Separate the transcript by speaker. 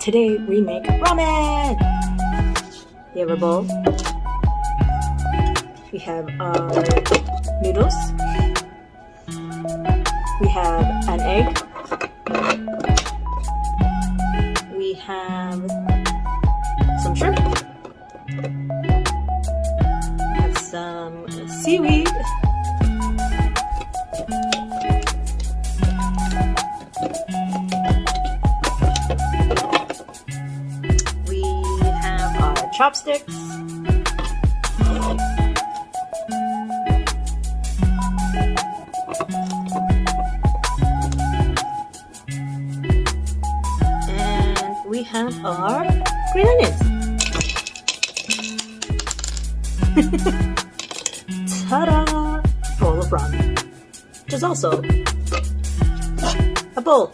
Speaker 1: Today we make ramen! We have a bowl. We have our noodles. We have an egg. We have some shrimp. We have some seaweed. We have our chopsticks. And we have our green onions. Ta-da! Bowl of ramen, which is also a bowl.